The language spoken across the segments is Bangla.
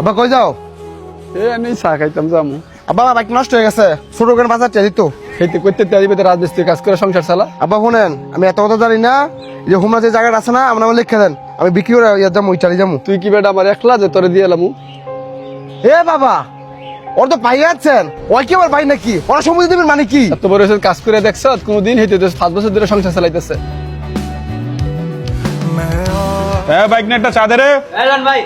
আব্বা কই যাও? আমি চা খাইতাম যামু। আব্বা বাইক নষ্ট হয়ে গেছে, ছোট করে বাজার চাই তো। খেতে করতে তারিবে রাজমিস্ত্রি কাজ করে সংসার চালা। আব্বা শুনেন, আমি এত কথা জানি না। এই যে হুমরা যে জায়গাটা আছে না, আমরা আমার লিখে দেন, আমি বিক্রি করে ইয়ে যাবো, ইটালি যাবো। তুই কি বেটা আমার একলা যে তোরে দিয়ে এলামু? এ বাবা, ওর তো ভাই আছেন, ওই কি আমার ভাই নাকি? ওরা সম্মতি দেবেন মানে কি? এত বড় হয়েছে কাজ করে দেখছ কোনদিন হইতে 5 বছর ধরে সংসার চালাইতেছে। হ্যাঁ বাইক নিয়ে একটা চা দে রে। ভাই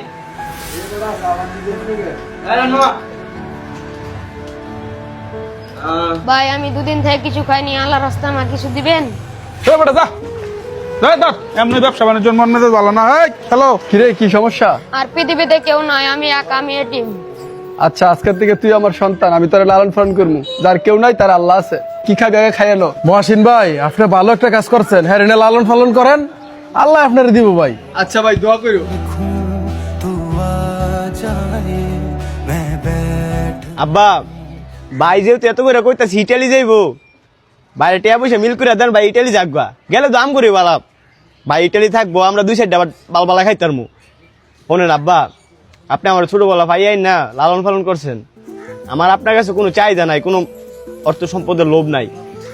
ভাই আমি দুদিন থেকে কিছু খাইনি, আল্লাহর রাস্তা আমার কিছু দিবেন? এ বেটা যা যা এমনি ব্যবসা বাণিজ্যের মন মেজাজ ভালো না। হ্যালো কিরে কি সমস্যা? আর পৃথিবীতে কেউ নাই, আমি একা, আমি এটিম। আচ্ছা আজকের থেকে তুই আমার সন্তান, আমি তোরে লালন পালন করবো। যার কেউ নাই তার আল্লাহ আছে। কি খাবি আগে খাই এলো। মহাসিন ভাই, আপনি ভালো একটা কাজ করছেন। হ্যাঁ, রেনে লালন পালন করেন, আল্লাহ আপনারে দিব ভাই। আচ্ছা ভাই দোয়া করো। আব্বা ভাই যেহেতু এত করে কইতাছি ইটালি যাইবো, বাইরে টিয়া পয়সা মিল করে দেন ভাই, ইটালি যাকবা গেলে দাম করি বালাপ ভাই, ইটালি থাকবো আমরা 2 সাইড আবার বালবালা খাইতার মু। শোনেন আব্বা, আপনি আমার ছোটবেলা ভাই আইন না লালন পালন করছেন, আমার আপনার কাছে কোনো চাহিদা নাই, কোনো অর্থ সম্পদের লোভ নাই।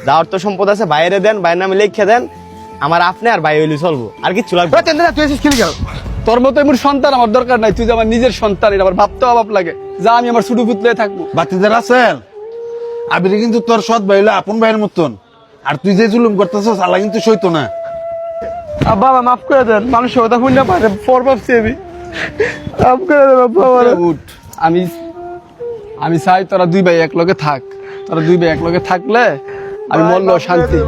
যা অর্থ সম্পদ আছে বাইরে দেন, বাইরের নামে লিখে দেন, আমার আপনি আর ভাই হইলে চলবো, আর কিচ্ছু লাগবে না। তুই এসেছিস খেলে গেল। তোর মতো এমন সন্তান আমার দরকার নাই, তুই যে আমার নিজের সন্তান, এটা আমার ভাবতে অভাব লাগে। যা আমি আমার ছোট পুতলে থাকবো। বাতিদার আছেন, আবির কিন্তু তোর সৎ ভাই হইলো আপন ভাইয়ের মতন। আর তুই যে জুলুম করতেছস, আল্লাহ কিন্তু সইতো না। বাবা মাফ করে দেন, মানুষের কথা শুনে পারে পর ভাবছি আমি। মাফ করে দেন বাবা। উঠ। আমি চাই তোরা 2 ভাই এক লগে থাক। তোরা 2 ভাই এক লগে থাকলে আমি মরলেও শান্তি।